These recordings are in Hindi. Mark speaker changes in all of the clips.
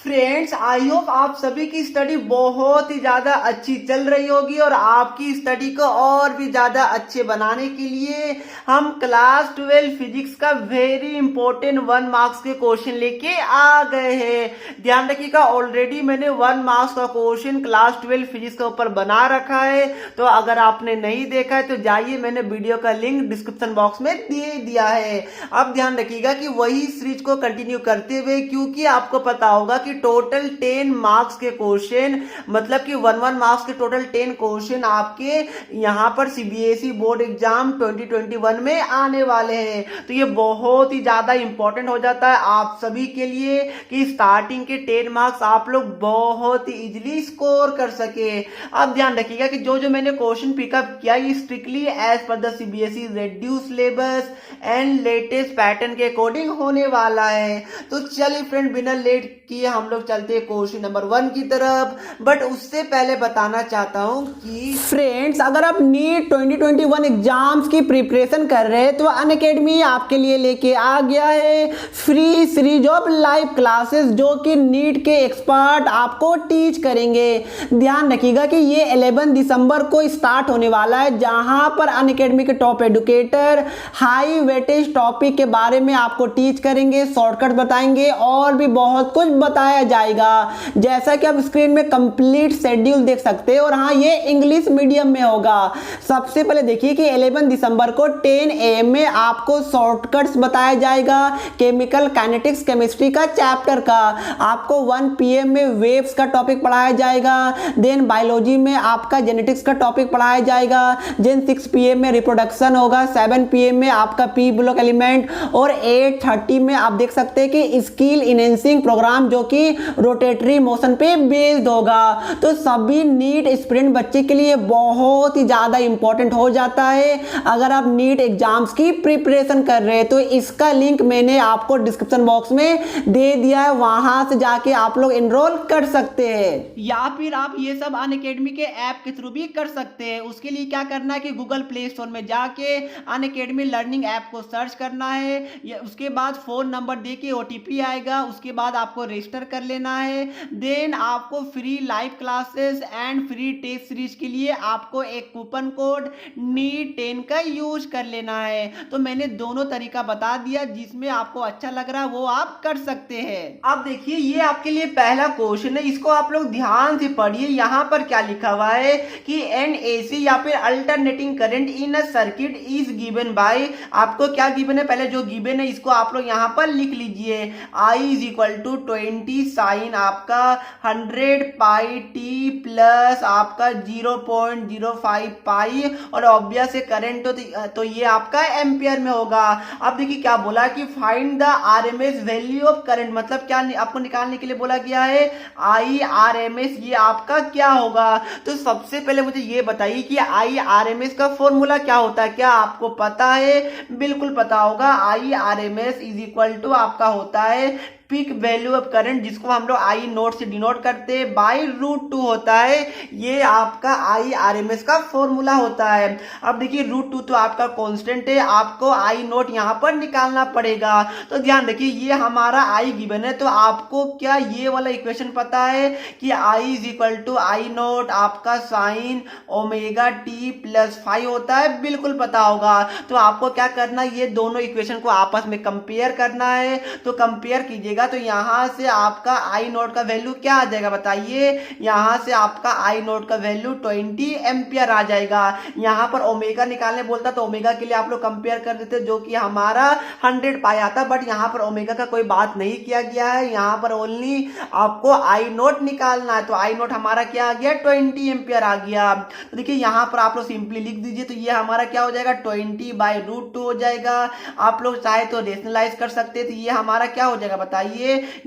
Speaker 1: फ्रेंड्स, आई होप आप सभी की स्टडी बहुत ही ज्यादा अच्छी चल रही होगी और आपकी स्टडी को और भी ज्यादा अच्छे बनाने के लिए हम क्लास 12 फिजिक्स का वेरी इंपॉर्टेंट 1 मार्क्स के क्वेश्चन लेके आ गए हैं। ध्यान रखिएगा, ऑलरेडी मैंने 1 मार्क्स का क्वेश्चन क्लास 12 फिजिक्स के ऊपर बना रखा है, तो अगर आपने नहीं देखा है तो जाइए, मैंने वीडियो का लिंक डिस्क्रिप्शन बॉक्स में दे दिया है। अब ध्यान रखिएगा कि वही सीरीज को कंटिन्यू करते हुए, क्योंकि आपको पता होगा कि टोटल 10 मार्क्स के क्वेश्चन, मतलब कि 1 मार्क्स के टोटल 10 क्वेश्चन आपके यहाँ पर सीबीएसई बोर्ड एग्जाम 2021 में आने वाले हैं। तो ये बहुत ही ज्यादा इंपॉर्टेंट हो जाता है आप सभी के लिए कि स्टार्टिंग के 10 मार्क्स आप लोग बहुत ही इजीली स्कोर कर सके। अब ध्यान रखिएगा कि जो जो मैंने क्वेश्चन पिकअप किया ये strictly as per the CBSE reduce syllabus and latest pattern के अकॉर्डिंग होने वाला है। तो चलिए फ्रेंड, बिना लेट किए हम लोग चलते हैं क्वेश्चन नंबर 1 की तरफ। बट उससे पहले बताना चाहता हूं कि फ्रेंड्स, अगर आप नीट 2021 एग्जाम्स की प्रिपरेशन कर रहे हैं तो अनअकैडमी आपके लिए लेके आ गया है free series of live classes, जो कि नीट के एक्सपर्ट आपको टीच करेंगे। ध्यान रखिएगा कि ये 11 दिसंबर को स्टार्ट होने वाला है, जहां पर अनअकैडमी के top educator high weightage topic के बारे में आपको टीच करेंगे, शॉर्टकट बताएंगे और भी बहुत कुछ बताया जाएगा। जैसा कि आप स्क्रीन में कंप्लीट शेड्यूल देख सकते हैं, और हाँ, ये इंग्लिश मीडियम में होगा। सबसे पहले देखिए कि 11 दिसंबर को 10 AM में आपको शॉर्टकट्स बताया जाएगा केमिकल काइनेटिक्स केमिस्ट्री का चैप्टर का। आपको 1 PM में वेव्स का टॉपिक पढ़ाया जाएगा। देन बायोलॉजी में आपका जेनेटिक्स का टॉपिक पढ़ाया जाएगा। देन 6 PM में रिप्रोडक्शन होगा। 7 PM में आपका पी ब्लॉक एलिमेंट, और 8:30 में आप देख सकते हैं कि स्किल इनहेंसिंग प्रोग्राम, जो कि रोटेटरी मोशन पे बेस्ड होगा। तो सभी नीट एस्पिरेंट बच्चे के लिए बहुत ही ज्यादा इंपॉर्टेंट हो जाता है अगर आप नीट एग्जाम्स की प्रिपरेशन कर रहे हैं। तो इसका लिंक मैंने आपको डिस्क्रिप्शन बॉक्स में दे दिया है, वहां से जाके आप लोग एनरोल कर सकते हैं, या फिर आप ये सब अनअकैडमी के ऐप के थ्रू भी कर सकते हैं। उसके लिए क्या करना है कि गूगल प्ले स्टोर में जाके अनअकैडमी लर्निंग ऐप को सर्च करना है, उसके बाद फोन नंबर दे के OTP आएगा, उसके बाद आपको रजिस्टर कर लेना है। देन आपको free live classes and free test series के लिए आपको एक कूपन कोड NEET10 का यूज कर लेना है। तो मैंने दोनों तरीका बता दिया, जिसमें आपको अच्छा लग रहा है वो आप कर सकते हैं। अब देखिए, ये आपके लिए पहला क्वेश्चन है, इसको आप लोग ध्यान से पढ़िए। यहाँ पर क्या लिखा हुआ है कि एन AC या फिर alternating current in a circuit is given by, आपको क्या गिवन है, पहले जो गिवन है इसको आप लोग यहाँ पर लिख लीजिए। I is equal to 20 sine आपका 100 पाई टी प्लस आपका 0.05 पाई, और ऑब्वियस है करंट तो ये आपका एम्पियर में होगा। अब देखिए क्या बोला कि find the RMS value of current, मतलब क्या आपको निकालने के लिए बोला गया है IRMS, ये आपका क्या होगा। तो सबसे पहले मुझे ये बताइए कि IRMS का फॉर्मूला क्या होता है, क्या आपको पता है? बिल्कुल पता होगा। IRMS इज इक्वल टू आपका होता है पीक वैल्यू ऑफ करंट, जिसको हम लोग I नोट से डिनोट करते हैं, बाई √2 होता है। ये आपका IRMS का फॉर्मूला होता है। अब देखिए √2 तो आपका कांस्टेंट है, आपको I नोट यहाँ पर निकालना पड़ेगा। तो ध्यान रखिए, ये हमारा I गिवन है, तो आपको क्या ये वाला इक्वेशन पता है कि I is equal to I naught आपका साइन ओमेगा t प्लस 5 होता है, बिल्कुल पता होगा। तो आपको क्या करना है, ये दोनों इक्वेशन को आपस में कंपेयर करना है। तो कंपेयर कीजिए, तो यहां से आपका I नोट का वैल्यू क्या आ जाएगा बताइए। यहां से आपका I नोट का वैल्यू 20 एम्पियर आ जाएगा। यहां पर ओमेगा निकालने बोलता तो ओमेगा के लिए आप लोग कंपेयर कर देते, जो कि हमारा 100 पाई आता, बट यहां पर ओमेगा का कोई बात नहीं किया गया है। यहां पर ओनली आपको I नोट निकालना है। तो I नोट हमारा क्या आ गया, 20 एम्पियर आ गया। तो देखिए यहां पर आप लोग सिंपली लिख दीजिए, तो ये हमारा क्या हो जाएगा, 20/√2 हो जाएगा। आप लोग चाहे तो रेशनलाइज कर सकते हैं, तो ये हमारा क्या हो जाएगा बताइए,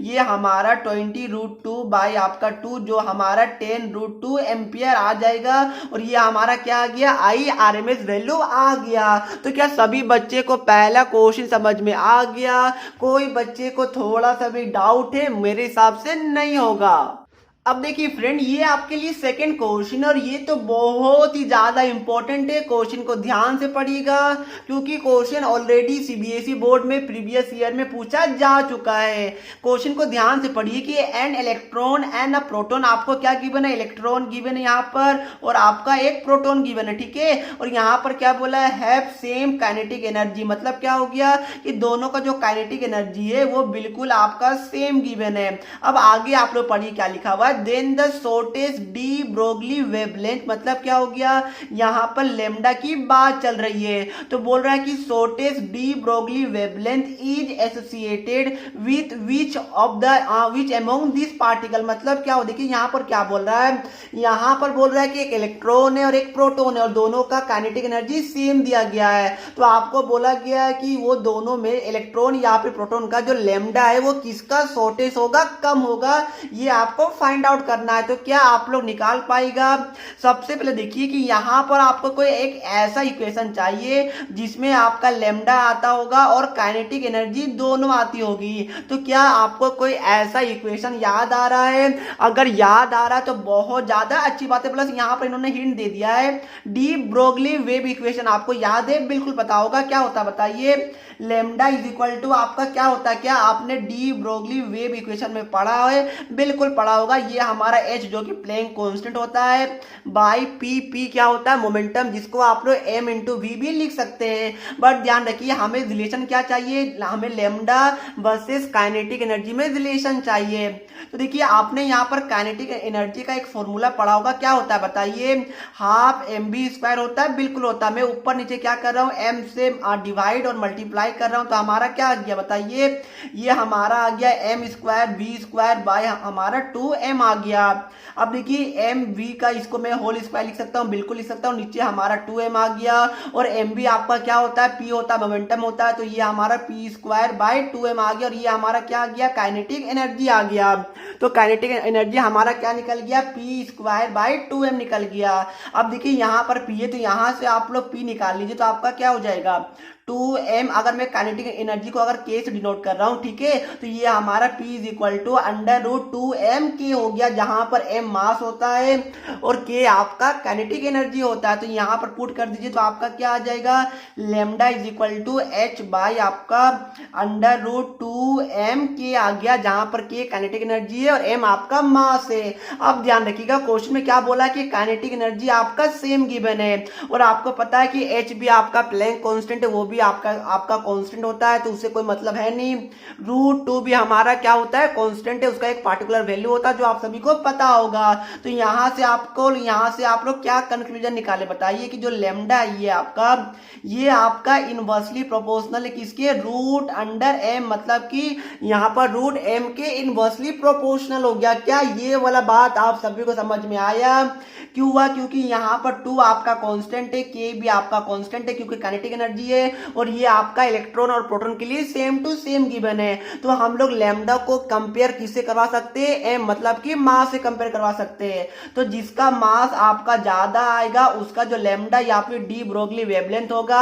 Speaker 1: ये हमारा 20√2 बाई आपका 2, जो हमारा 10√2 एम्पियर आ जाएगा। और ये हमारा क्या आ गया, IRMS वैल्यू आ गया। तो क्या सभी बच्चे को पहला क्वेश्चन समझ में आ गया? कोई बच्चे को थोड़ा सा भी डाउट है? मेरे हिसाब से नहीं होगा। अब देखिए फ्रेंड, ये आपके लिए सेकंड क्वेश्चन और ये तो बहुत ही ज्यादा इंपॉर्टेंट है। क्वेश्चन को ध्यान से पढ़िएगा क्योंकि क्वेश्चन ऑलरेडी सीबीएसई बोर्ड में प्रीवियस ईयर में पूछा जा चुका है। क्वेश्चन को ध्यान से पढ़िए कि an electron and a proton, आपको क्या गिवन है, इलेक्ट्रॉन गिवन है यहाँ पर और आपका एक प्रोटॉन गिवन है, ठीक है। और यहाँ पर क्या बोला है, हैव सेम काइनेटिक एनर्जी, मतलब क्या हो गया कि दोनों का जो काइनेटिक एनर्जी है वो बिल्कुल आपका सेम गिवन है। अब आगे आप लोग पढ़िए क्या लिखा हुआ है, then the shortest de Broglie wavelength, मतलब क्या हो गया, यहां पर लेमडा की बात चल रही है तो बोल रहा है कि shortest de Broglie wavelength is associated with which among this particle, मतलब क्या हो, देखिए यहां पर क्या बोल रहा है, यहां पर बोल रहा है कि एक इलेक्ट्रॉन है और एक प्रोटॉन है और दोनों का काइनेटिक एनर्जी सेम दिया गया है। तो आपको बोला गया है कि वो दोनों में इलेक्ट्रॉन या फिर प्रोटॉन का जो लेमडा है वो किसका शॉर्टेस्ट होगा, कम होगा, ये आपको फाइंड आउट करना है। तो क्या आप लोग निकाल पाएगा, सबसे पहले देखिए कि यहां पर आपको कोई एक ऐसा इक्वेशन चाहिए जिसमें आपका लेमडा आता होगा और काइनेटिक एनर्जी दोनों आती होगी। तो क्या आपको कोई ऐसा इक्वेशन याद आ रहा है, अगर याद आ रहा है तो बहुत ज्यादा अच्छी बात है। प्लस यहां पर इन्होंने हिंट दे दिया है, डी ब्रोगली वेव इक्वेशन आपको याद है, बिल्कुल पता होगा, क्या होता है बताइए, लेमडा इज इक्वल टू आपका क्या होता है, क्या आपने डी ब्रोगली वेव इक्वेशन में पढ़ा है, बिल्कुल पढ़ा होगा। ये हमारा एच जो कि प्लैंक कांस्टेंट होता है बाई पी, पी क्या होता है मोमेंटम, जिसको आप लोग एम इंटू वी भी लिख सकते हैं। बट ध्यान रखिए हमें रिलेशन क्या चाहिए, हमें लेमडा वर्सेस काइनेटिक एनर्जी में रिलेशन चाहिए। तो देखिए आपने यहाँ पर काइनेटिक एनर्जी का एक फॉर्मूला पढ़ा होगा, क्या होता है बताइए, हाफ एम बी स्क्वायर होता है, बिल्कुल होता है। मैं ऊपर नीचे क्या कर रहा हूँ, एम से डिवाइड और मल्टीप्लाई कर रहा हूँ, तो हमारा क्या आ गया बताइए, ये हमारा आ गया M square B square by हमारा 2m आ गया। अब देखिए एम वी का इसको मैं होल स्क्वायर लिख सकता हूँ, बिल्कुल लिख सकता हूँ, नीचे हमारा 2m आ गया और एम बी आपका क्या होता है, पी होता है, मोमेंटम होता है, तो ये हमारा पी स्क्वायर बाय 2m आ गया और ये हमारा क्या आ गया, काइनेटिक एनर्जी आ गया। तो काइनेटिक एनर्जी हमारा क्या निकल गया, पी स्क्वायर बाय 2m निकल गया। अब देखिए यहाँ पर पी है तो यहाँ से आप लोग पी निकाल लीजिए, तो आपका क्या हो जाएगा 2m, अगर मैं काइनेटिक एनर्जी को अगर k से डिनोट कर रहा हूं, ठीक है, तो ये हमारा p is equal to under root 2m k हो गया, जहां पर m मास होता है और k आपका काइनेटिक एनर्जी होता है। तो यहां पर पुट कर दीजिए तो आपका क्या आ जाएगा, lambda is equal to h by आपका अंडर रूट 2m k आ गया, जहां पर k काइनेटिक एनर्जी है और m आपका मास है। अब ध्यान रखिएगा क्वेश्चन में क्या बोला कि काइनेटिक एनर्जी आपका सेम गिवन है और आपको पता है कि h भी आपका प्लैंक कांस्टेंट है, वो भी आपका कांस्टेंट होता है, तो उससे कोई मतलब है नहीं। रूट 2 भी हमारा क्या होता है, कांस्टेंट है, उसका एक पार्टिकुलर वैल्यू होता है जो आप सभी को पता होगा। तो यहां से आप लोग क्या कंक्लूजन निकाले बताइए कि जो लेमडा है ये आपका इनवर्सली प्रोपोर्शनल है किसके, रूट अंडर एम, मतलब कि यहाँ पर रूट एम के इनवर्सली प्रोपोर्शनल हो गया। क्या ये वाला बात आप सभी को समझ में आया, क्यों हुआ, क्योंकि यहाँ पर 2 आपका कांस्टेंट है, k भी आपका कांस्टेंट है क्योंकि काइनेटिक एनर्जी है और ये आपका इलेक्ट्रॉन और प्रोटॉन के लिए सेम टू सेम गिवन है। तो हम लोग लैम्डा को कंपेयर किससे करवा सकते हैं, एम, मतलब कि मास से कंपेयर करवा सकते हैं। तो जिसका मास आपका ज्यादा आएगा उसका जो लैम्डा या फिर डी ब्रोगली वेवलेंथ होगा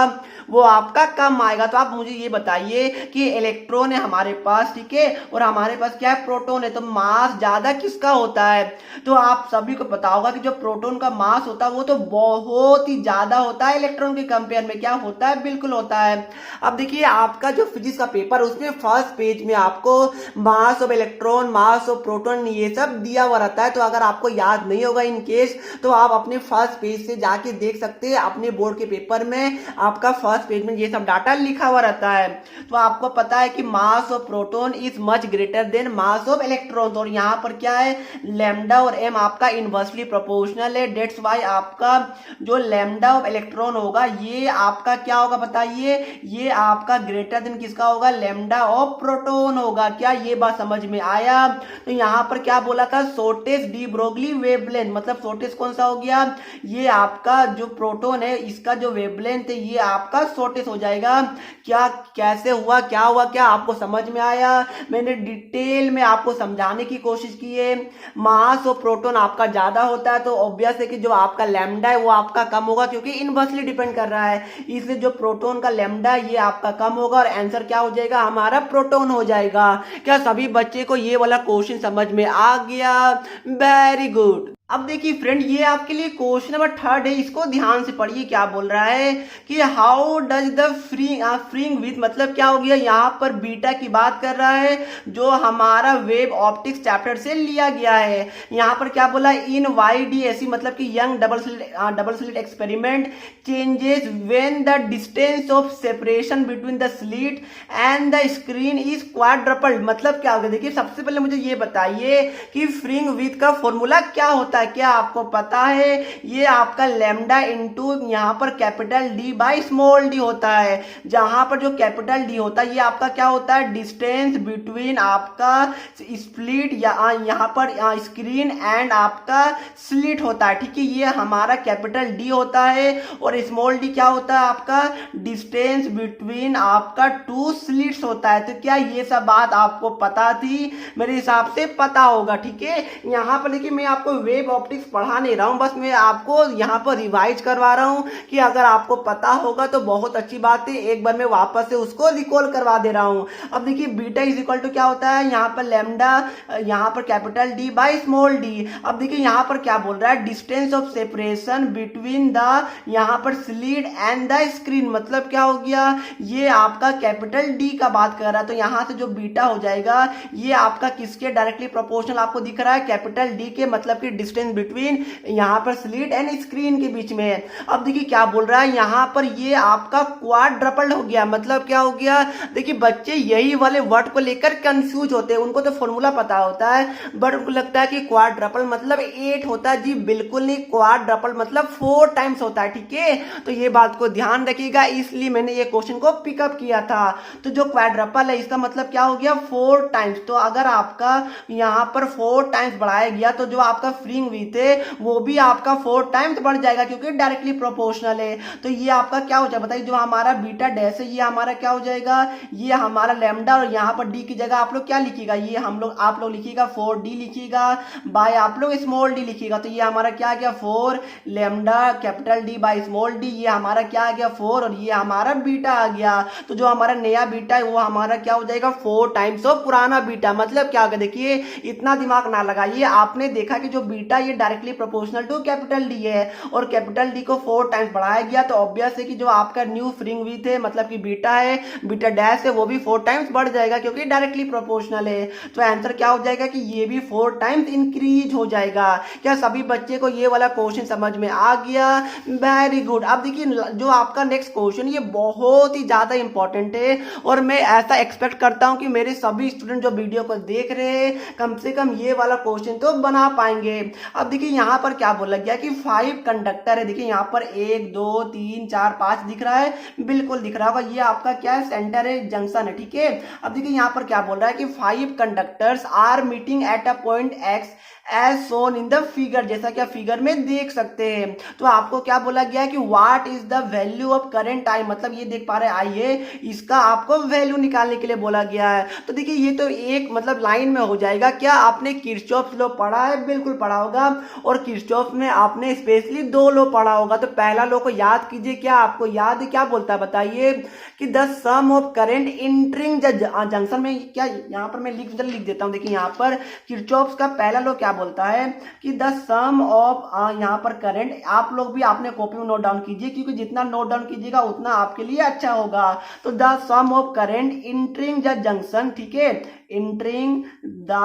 Speaker 1: वो आपका कम आएगा। तो आप मुझे ये बताइए कि इलेक्ट्रॉन है हमारे पास, ठीक है, और हमारे पास क्या है, प्रोटॉन है, तो मास ज्यादा किसका होता है, तो आप सभी को पता होगा कि जो प्रोटॉन का मास होता है वो तो बहुत ही ज्यादा होता है इलेक्ट्रॉन के कंपेयर में, क्या होता है, बिल्कुल होता है। अब देखिए आपका जो फिजिक्स का पेपर उसमें फर्स्ट पेज में आपको mass of electron, mass of proton ये सब दिया हुआ रहता है। तो अगर आपको याद नहीं होगा इन केस तो आप अपने फर्स्ट पेज से जाके देख सकते हैं, अपने बोर्ड के पेपर में आपका फर्स्ट पेज में ये सब डाटा लिखा हुआ रहता है। तो आपको पता है कि mass of proton is much greater then mass of electron, और यहाँ पर क्या है, लैम्डा और एम आपका इनवर्सली प्रोपोर्शनल है, डेट्स वाई आपका जो लैम्डा ऑफ इलेक्ट्रॉन होगा ये आपका क्या होगा बताइए, ये आपका ग्रेटर देन किसका होगा, लैम्डा ऑफ प्रोटॉन होगा। क्या ये बात समझ में आया। तो यहाँ पर क्या बोला था, शॉर्टेस्ट डी ब्रोगली वेवलेंथ, मतलब शॉर्टेस्ट कौन सा हो गया, ये आपका जो प्रोटॉन है इसका जो वेवलेंथ है ये आपका शॉर्टेस्ट हो जाएगा। क्या कैसे हुआ, क्या हुआ, क्या आपको समझ में आया, मैंने डिटेल में आपको समझाने की कोशिश की है। मास ऑफ प्रोटॉन आपका ज्यादा होता है तो ऑब्वियस है कि जो आपका लैम्डा है वो आपका कम होगा क्योंकि इनवर्सली डिपेंड कर रहा है, इसलिए जो प्रोटॉन का आपका लैम्डा ये आपका कम होगा और आंसर क्या हो जाएगा, हमारा प्रोटॉन हो जाएगा। क्या सभी बच्चे को ये वाला क्वेश्चन समझ में आ गया? Very good. अब देखिए फ्रेंड, ये आपके लिए क्वेश्चन नंबर 3 है, इसको ध्यान से पढ़िए। क्या बोल रहा है कि हाउ डज द फ्रिंग विथ, मतलब क्या हो गया, यहाँ पर बीटा की बात कर रहा है जो हमारा वेब ऑप्टिक्स चैप्टर से लिया गया है। यहाँ पर क्या बोला, इन YDSE मतलब कि young double slit experiment changes when the distance of separation between the slit and the screen is quadrupled. मतलब क्या होगा, देखिए सबसे पहले मुझे ये बताइए कि फ्रिंग विथ का फॉर्मूला क्या होता है। क्या आपको पता है, ये आपका लैम्डा इंटू यहाँ पर capital D by small D होता है। जहां पर जो कैपिटल डी होता है ये आपका क्या होता है, डिस्टेंस बिटवीन आपका स्प्लिट या यहाँ पर स्क्रीन एंड आपका स्लिट होता है। ठीक है, ये हमारा कैपिटल डी होता है और स्मॉल डी क्या होता है, आपका डिस्टेंस बिटवीन आपका टू स्लिट्स होता है। तो क्या ये सब बात आपको पता थी? मेरे हिसाब से पता होगा। ठीक है, यहाँ पर देखिए मैं आपको वेब ऑप्टिक्स पढ़ा नहीं रहा हूं, बस मैं आपको यहाँ पर रिवाइज करवा रहा हूं कि अगर आपको पता होगा तो बहुत अच्छी बात है, एक बार मैं वापस से उसको रिकॉल करवा दे रहा हूं। अब देखिए बीटा इज इक्वल टू क्या होता है, यहाँ पर लैम्डा, यहाँ पर capital D by small D. अब देखिए यहाँ पर क्या बोल रहा है, distance of separation between the यहाँ पर स्लिट एंड द स्क्रीन, मतलब क्या हो गया, ये आपका कैपिटल डी का बात कर रहा है। तो यहाँ से जो बीटा हो जाएगा ये आपका किसके डायरेक्टली प्रोपोर्शनल आपको दिख रहा है, कैपिटल डी के, मतलब कि डिस्टेंस बिटवीन यहाँ पर स्लिट एंड स्क्रीन के बीच में है। अब देखिए क्या बोल रहा है, यहाँ पर ये आपका क्वाड्रपल्ड हो गया। मतलब क्या हो गया, देखिए बच्चे यही वाले वर्ड को लेकर कंफ्यूज होते हैं, उनको तो फॉर्मूला पता होता है बट उनको लगता है कि क्वाड्रपल मतलब 8 होता है। जी बिल्कुल नहीं, क्वाड्रपल मतलब 4 टाइम्स होता है। ठीक है, तो ये बात को ध्यान रखिएगा, इसलिए मैंने ये क्वेश्चन को पिकअप किया था। तो जो क्वाड्रपल है इसका मतलब क्या हो गया, 4 टाइम्स। तो अगर आपका यहाँ पर 4 टाइम्स बढ़ाया गया तो जो आपका फ्रिंग विथ है वो भी आपका 4 टाइम्स बढ़ जाएगा क्योंकि डायरेक्टली प्रोपोर्शनल है। तो ये आपका क्या हो जाएगा बताइए, जो हमारा बीटा डैश है ये हमारा क्या हो जाएगा, ये हमारा लैम्डा, और यहाँ पर डी की जगह आप लोग क्या लिखिएगा, ये आप लोग लिखिएगा 4d लिखिएगा बाय आप लोग स्मॉल डी लिखिएगा। तो ये हमारा क्या आ गया, 4 lambda capital D by small D, ये हमारा क्या आ गया 4 और ये हमारा बीटा आ गया। तो जो हमारा नया बीटा है वो हमारा क्या हो जाएगा, 4 टाइम्स ऑफ पुराना बीटा। मतलब क्या होगा, देखिए इतना दिमाग ना लगाइए, आपने देखा कि जो बीटा ये directly proportional to capital D है और कैपिटल डी को 4 टाइम्स बढ़ाया गया तो ऑब्वियस है कि जो आपका न्यू फ्रिंग विथ है मतलब कि बीटा है, बीटा डैश है, वो भी 4 टाइम्स बढ़ जाएगा क्योंकि डायरेक्टली प्रोपोर्शनल है। तो आंसर क्या हो जाएगा कि ये भी 4 टाइम्स इंक्रीज हो जाएगा। क्या सभी बच्चे को ये वाला क्वेश्चन समझ में आ गया? Very good. अब देखिए जो आपका नेक्स्ट क्वेश्चन ये बहुत ही ज्यादा इंपॉर्टेंट है और मैं ऐसा एक्सपेक्ट करता हूं कि मेरे सभी स्टूडेंट जो वीडियो को देख रहे हैं कम से कम ये वाला क्वेश्चन तो बना पाएंगे। अब देखिए यहाँ पर क्या बोला गया कि 5 कंडक्टर है। देखिए यहाँ पर 1 2 3 4 5 दिख रहा है, बिल्कुल दिख रहा होगा, ये आपका क्या है, सेंटर है, जंक्शन है। ठीक है, अब देखिए यहाँ पर क्या बोल रहा है कि 5 conductors are meeting at a point X as shown in the figure, जैसा कि आप फिगर में देख सकते हैं। तो आपको क्या बोला गया है कि what is the value of current I, मतलब ये देख पा रहे हैं आई है, इसका आपको वैल्यू निकालने के लिए बोला गया है। तो देखिए ये तो एक मतलब लाइन में हो जाएगा। क्या आपने किरचॉफ लॉ पढ़ा है? बिल्कुल पढ़ा होगा, और किरचॉफ में आपने स्पेशली 2 लॉ पढ़ा होगा। तो पहला लॉ को याद कीजिए, क्या आपको याद है, क्या बोलता है बताइए, कि the sum of current entering junction में, क्या यहाँ पर मैं लिख देता हूँ। देखिए यहाँ पर किरचॉफ का पहला लॉ क्या बोलता है कि द सम ऑफ यहाँ पर करंट, आप लोग भी आपने कॉपी में नोट डाउन कीजिए क्योंकि जितना नोट डाउन कीजिएगा उतना आपके लिए अच्छा होगा। तो the sum of current entering the junction, ठीक है, इंटरिंग द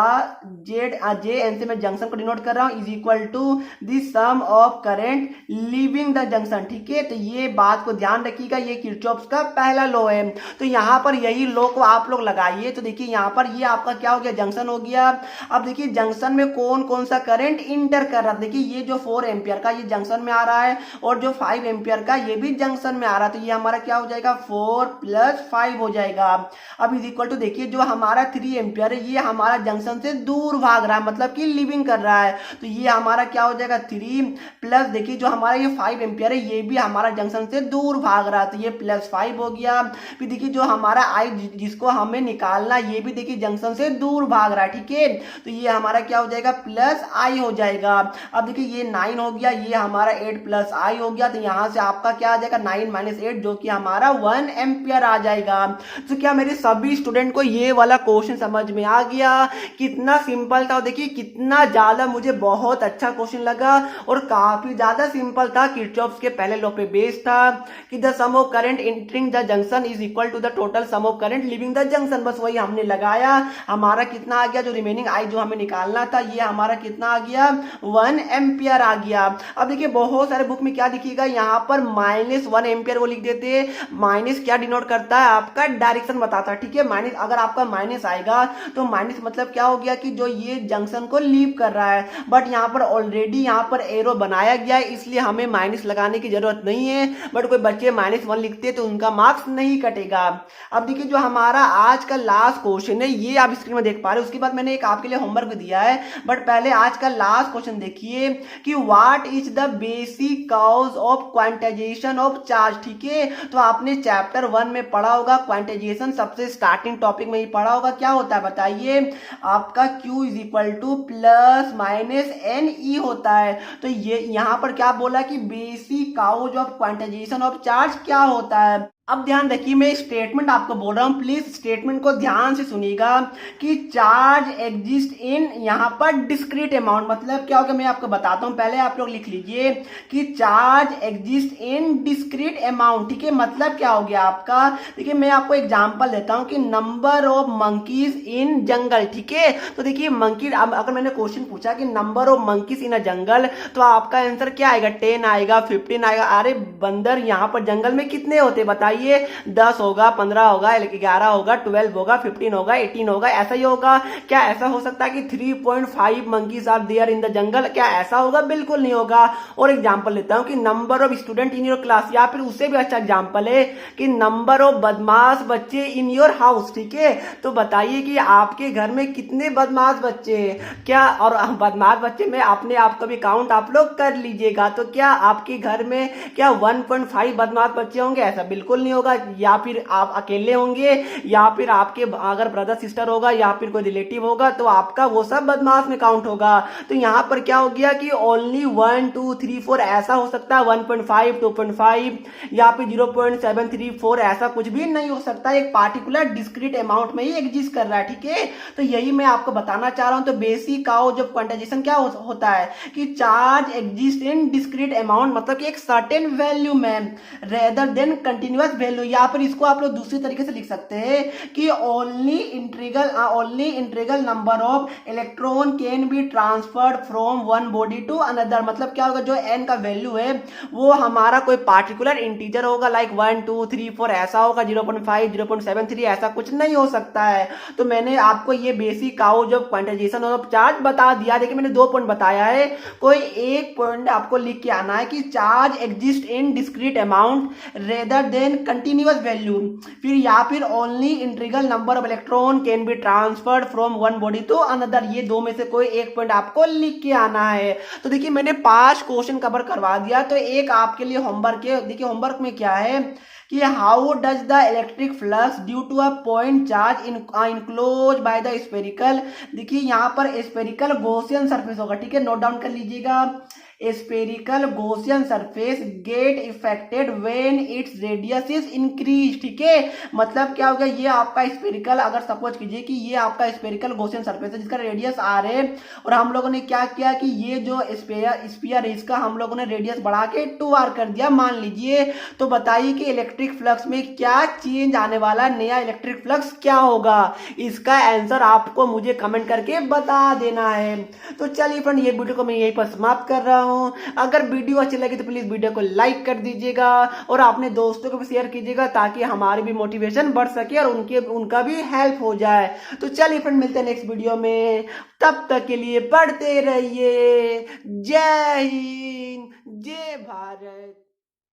Speaker 1: जे एन से मैं जंक्शन को डिनोट कर रहा हूं, is equal to the sum of current leaving the junction. ठीक है, तो ये बात को ध्यान रखिएगा, ये किरचॉफ का पहला लॉ है। तो यहाँ पर यही लॉ को आप लोग लगाइए। तो देखिए यहाँ पर ये आपका क्या हो गया, जंक्शन हो गया। अब देखिए जंक्शन में कौन कौन सा करंट इंटर कर रहा है, देखिए ये जो 4 एम्पियर का ये जंक्शन में आ रहा है और जो 5 एम्पियर का ये भी जंक्शन में आ रहा है। तो ये हमारा क्या हो जाएगा, 4 + 5 हो जाएगा। अब इज इक्वल टू देखिए जो हमारा 3 एम्पियर है, ये हमारा जंक्शन से दूर भाग रहा है, मतलब कि लीविंग कर रहा है। तो ये हमारा क्या हो जाएगा 3 प्लस देखिए जो हमारा ये 5 एम्पियर है, ये भी हमारा जंक्शन से दूर भाग रहा है, तो ये +5 हो गया। फिर देखिए जो हमारा आई जिसको हमें निकालना, ये भी देखिए जंक्शन से दूर भाग रहा है, ठीक है। तो ये हमारा क्या हो जाएगा +i हो जाएगा। अब देखिए ये 9 हो गया, ये हमारा 8 + i हो गया। तो यहां से आपका क्या आ जाएगा 9 - 8 जो कि हमारा 1 एम्पियर आ जाएगा। तो क्या मेरे सभी स्टूडेंट को ये वाला क्वेश्चन समझ में आ गया? कितना सिंपल था, देखिए कितना ज्यादा मुझे बहुत अच्छा क्वेश्चन लगा और काफी ज्यादा सिंपल था। किरचॉफ के पहले लॉ पे बेस्ड था कि the sum of current entering the junction is equal to the total sum of current leaving the junction. बस वही हमने लगाया, हमारा कितना आ गया, जो रिमेनिंग आई जो हमें निकालना था, ये हमारा कितना आ गया 1 एम्पियर आ गया। अब देखिए बहुत सारे बुक में क्या दिखेगा, यहाँ पर -1 एम्पियर वो लिख देते हैं। माइनस क्या डिनोट करता है, आपका डायरेक्शन बताता है, ठीक है। माइनस अगर आपका माइनस आएगा तो माइनस मतलब क्या हो गया कि जो ये जंक्शन को लीव कर रहा है, बट यहाँ पर ऑलरेडी यहाँ पर एरो बनाया गया है, इसलिए हमें माइनस लगाने की जरूरत नहीं है। बट कोई बच्चे -1 लिखते तो उनका मार्क्स नहीं कटेगा। अब देखिए जो हमारा आज का लास्ट क्वेश्चन है, ये आप स्क्रीन में देख पा रहे हो। उसके बाद मैंने एक आपके लिए होमवर्क दिया है, बट पहले आज का लास्ट क्वेश्चन देखिए कि what is the basic cause of quantization of charge, ठीक है। तो आपने चैप्टर 1 में पढ़ा होगा क्वांटाइजेशन, सबसे स्टार्टिंग टॉपिक में ही पढ़ा होगा। क्या होता है बताइए, आपका Q ± NE होता है। तो ये यहां पर क्या बोला कि basic cause of quantization of charge क्या होता है। अब ध्यान रखिए, मैं स्टेटमेंट आपको बोल रहा हूं, प्लीज स्टेटमेंट को ध्यान से सुनिएगा कि चार्ज एग्जिस्ट इन यहाँ पर डिस्क्रीट अमाउंट, मतलब क्या होगा मैं आपको बताता हूं। पहले आप लोग लिख लीजिए कि charge exist in discrete amount, ठीक है। मतलब क्या हो गया आपका, देखिए मैं आपको एग्जांपल देता हूं कि नंबर ऑफ मंकीज इन जंगल, ठीक है। तो देखिए मंकी, अगर मैंने क्वेश्चन पूछा कि नंबर ऑफ मंकीज इन अ जंगल, तो आपका आंसर क्या आएगा 10 आएगा, 15 आएगा। अरे बंदर यहाँ पर जंगल में कितने होते बताइए, 10 होगा, 15 होगा, 11 होगा, 12 होगा, 15 होगा, 18 होगा, ऐसा ही होगा। क्या ऐसा हो सकता है कि 3.5 monkeys are there in the jungle? क्या ऐसा होगा? बिल्कुल नहीं होगा। और एग्जांपल लेता हूं कि number of student in your class, या फिर उससे भी अच्छा एग्जांपल है कि नंबर ऑफ बदमाश बच्चे इन योर हाउस, ठीक है। तो बताइए कि आपके घर में कितने बदमाश बच्चे, क्या, और बदमाश बच्चे में अपने आप का भी काउंट आप लोग कर लीजिएगा। तो क्या आपके घर में क्या 1.5 बदमाश बच्चे होंगे? ऐसा बिल्कुल नहीं होगा। या फिर आप अकेले होंगे, या फिर आपके अगर ब्रदर सिस्टर होगा, या फिर कोई रिलेटिव होगा, तो आपका वो सब बदमाश में काउंट होगा। तो यहां पर क्या हो गया कि ओनली 1 2 3 4 ऐसा हो सकता है, 1.5 2.5 या फिर 0.734 ऐसा कुछ भी नहीं हो सकता। एक पार्टिकुलर डिस्क्रीट अमाउंट में ही एग्जिस्ट कर रहा है, ठीक है। तो यही मैं आपको बताना चाह रहा हूं। तो बेसिक कॉज ऑफ क्वांटाइजेशन क्या होता है कि charge exist in discrete amount, मतलब कि एक सर्टेन वैल्यू में रेदर देन कंटिन्यूअस वैल्यू। या फिर इसको आप लोग दूसरी तरीके से लिख सकते हैं कि only integral number of electron can be transferred from one body to another. मतलब क्या होगा, जो n का वैल्यू है वो हमारा कोई पार्टिकुलर इंटीजर होगा, लाइक 1 2 3 4 ऐसा होगा, 0.5 0.73 ऐसा कुछ नहीं हो सकता है। तो मैंने आपको ये basic cause of quantization of charge बता दिया। देखिए मैंने 2 पॉइंट बताया है, कोई एक पॉइंट आपको लिख के आना है कि charge exist in discrete amount rather than continuous value, फिर या फिर only integral number of electron can be transferred from one body to another. ये दो में से कोई एक पॉइंट आपको लिख के आना है। तो देखिए मैंने 5 क्वेश्चन कवर करवा दिया। तो एक आपके लिए होमवर्क है। देखिए होमवर्क में क्या है कि how does the electric flux due to a point charge enclose by the spherical. देखिए यहाँ पर स्फेरिकल गॉसियन सरफेस होगा, ठीक है, नोट डाउन कर लीजिएगा। Spherical Gaussian surface get affected when its radius is increase, ठीक है। मतलब क्या होगा, ये आपका स्फेरिकल, अगर सपोज कीजिए कि ये आपका स्फेरिकल गॉसियन सरफेस है जिसका रेडियस आर है, और हम लोगों ने क्या किया कि ये जो स्फीयर है इसका हम लोगों ने रेडियस बढ़ा के 2r कर दिया मान लीजिए। तो बताइए कि इलेक्ट्रिक फ्लक्स में क्या चेंज आने वाला, नया इलेक्ट्रिक फ्लक्स क्या होगा। इसका आंसर आपको मुझे कमेंट करके बता देना है। तो चलिए फ्रेंड, ये वीडियो को मैं यहीं पर समाप्त कर रहा हूं। अगर वीडियो अच्छी लगी तो प्लीज वीडियो को लाइक कर दीजिएगा और अपने दोस्तों को भी शेयर कीजिएगा ताकि हमारी भी मोटिवेशन बढ़ सके और उनका भी हेल्प हो जाए। तो चलिए फ्रेंड, मिलते हैं नेक्स्ट वीडियो में। तब तक के लिए पढ़ते रहिए। जय हिंद, जय भारत।